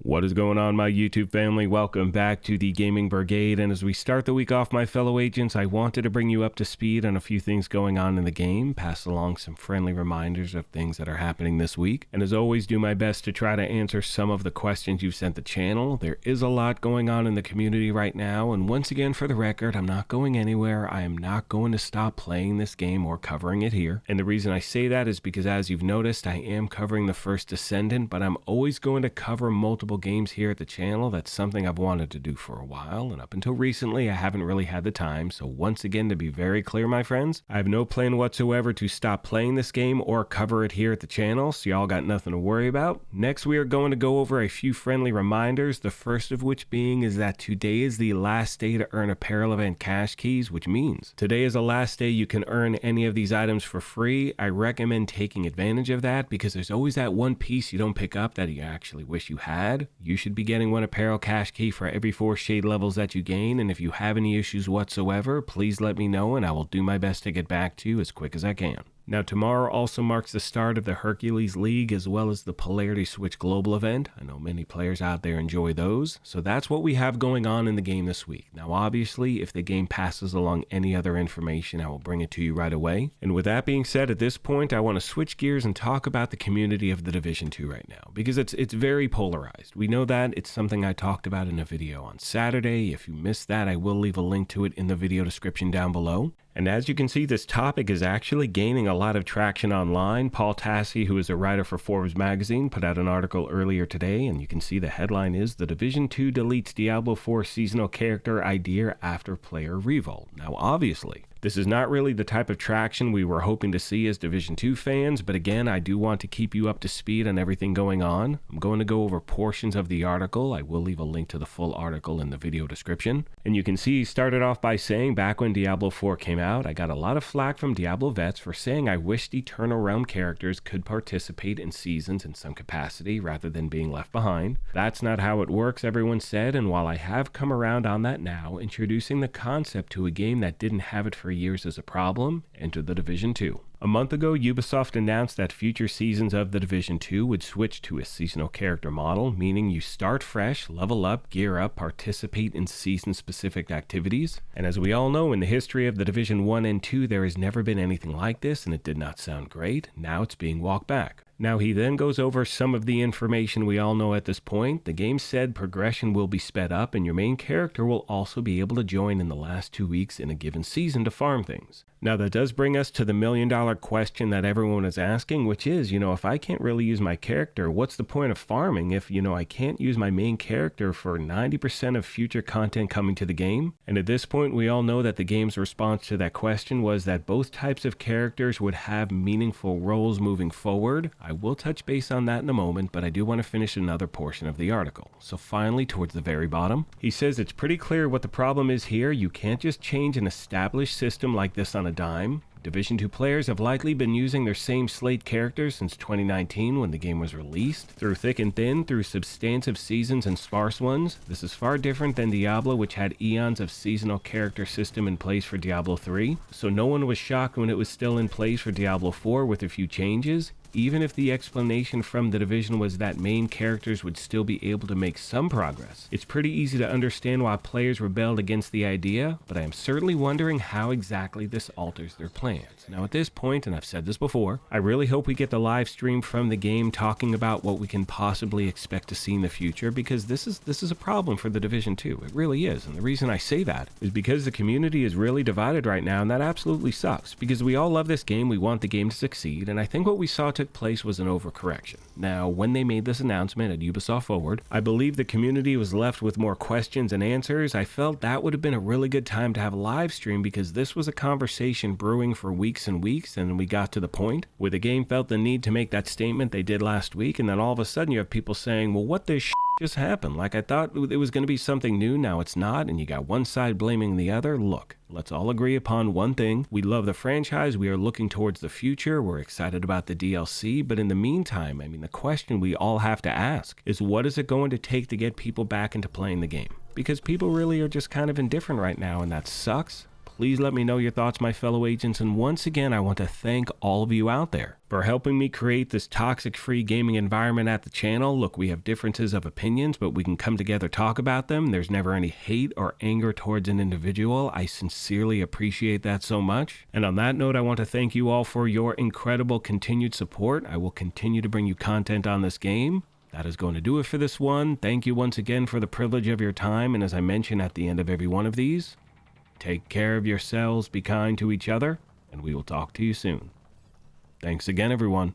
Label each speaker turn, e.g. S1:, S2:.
S1: What is going on, my YouTube family? Welcome back to the Gaming Brigade, and as we start the week off, my fellow agents, I wanted to bring you up to speed on a few things going on in the game, pass along some friendly reminders of things that are happening this week, and as always, do my best to try to answer some of the questions you've sent the channel. There is a lot going on in the community right now, and once again, for the record, I'm not going anywhere. I am not going to stop playing this game or covering it here, and the reason I say that is because, as you've noticed, I am covering the First Descendant, but I'm always going to cover multiple games here at the channel. That's something I've wanted to do for a while, and up until recently I haven't really had the time. So once again, to be very clear, my friends, I have no plan whatsoever to stop playing this game or cover it here at the channel, so y'all got nothing to worry about. Next, we are going to go over a few friendly reminders, the first of which being is that today is the last day to earn apparel event cash keys, which means today is the last day you can earn any of these items for free. I recommend taking advantage of that because there's always that one piece you don't pick up that you actually wish you had. You should be getting one apparel cash key for every 4 shade levels that you gain, and if you have any issues whatsoever, please let me know and I will do my best to get back to you as quick as I can. Now, tomorrow also marks the start of the Hercules League as well as the Polarity Switch Global event. I know many players out there enjoy those, so that's what we have going on in the game this week. Now, obviously, if the game passes along any other information, I will bring it to you right away. And with that being said, at this point, I want to switch gears and talk about the community of the Division 2 right now, because it's very polarized. We know that. It's something I talked about in a video on Saturday. If you missed that, I will leave a link to it in the video description down below. And as you can see, this topic is actually gaining a lot of traction online. Paul Tassi, who is a writer for Forbes magazine, put out an article earlier today, and you can see the headline is "The Division 2 deletes Diablo 4 seasonal character idea after player revolt." Now, obviously, this is not really the type of traction we were hoping to see as Division 2 fans, but again, I do want to keep you up to speed on everything going on. I'm going to go over portions of the article. I will leave a link to the full article in the video description. And you can see he started off by saying, back when Diablo 4 came out, I got a lot of flack from Diablo vets for saying I wished Eternal Realm characters could participate in seasons in some capacity rather than being left behind. That's not how it works, everyone said, and while I have come around on that now, introducing the concept to a game that didn't have it for years as a problem, enter the Division 2. A month ago, Ubisoft announced that future seasons of the Division 2 would switch to a seasonal character model, meaning you start fresh, level up, gear up, participate in season-specific activities. And as we all know, in the history of the Division 1 and 2, there has never been anything like this, and it did not sound great. Now it's being walked back. Now he then goes over some of the information we all know at this point. The game said progression will be sped up and your main character will also be able to join in the last 2 weeks in a given season to farm things. Now that does bring us to the million-dollar question that everyone is asking, which is, if I can't really use my character, what's the point of farming if, I can't use my main character for 90% of future content coming to the game? And at this point, we all know that the game's response to that question was that both types of characters would have meaningful roles moving forward. I will touch base on that in a moment, but I do want to finish another portion of the article. So finally, towards the very bottom, he says it's pretty clear what the problem is here. You can't just change an established system like this on a dime. Division 2 players have likely been using their same slate characters since 2019 when the game was released, through thick and thin, through substantive seasons and sparse ones. This is far different than Diablo, which had eons of seasonal character system in place for Diablo 3, so no one was shocked when it was still in place for Diablo 4 with a few changes. Even if the explanation from the Division was that main characters would still be able to make some progress, it's pretty easy to understand why players rebelled against the idea, but I am certainly wondering how exactly this alters their plans. Now at this point, and I've said this before, I really hope we get the live stream from the game talking about what we can possibly expect to see in the future, because this is a problem for the Division 2. It really is, and the reason I say that is because the community is really divided right now, and that absolutely sucks, because we all love this game, we want the game to succeed, and I think what we saw took place was an overcorrection. Now, when they made this announcement at Ubisoft Forward, I believe the community was left with more questions and answers. I felt that would have been a really good time to have a live stream because this was a conversation brewing for weeks and weeks, and we got to the point where the game felt the need to make that statement they did last week, and then all of a sudden you have people saying, well, what the just happened? Like, I thought it was going to be something new, now it's not, and you got one side blaming the other. Look, let's all agree upon one thing. We love the franchise, we are looking towards the future, we're excited about the DLC, but in the meantime, the question we all have to ask is, what is it going to take to get people back into playing the game? Because people really are just kind of indifferent right now, and that sucks. Please let me know your thoughts, my fellow agents, and once again, I want to thank all of you out there for helping me create this toxic-free gaming environment at the channel. Look, we have differences of opinions, but we can come together, talk about them. There's never any hate or anger towards an individual. I sincerely appreciate that so much. And on that note, I want to thank you all for your incredible continued support. I will continue to bring you content on this game. That is going to do it for this one. Thank you once again for the privilege of your time. And as I mention at the end of every one of these, take care of yourselves, be kind to each other, and we will talk to you soon. Thanks again, everyone.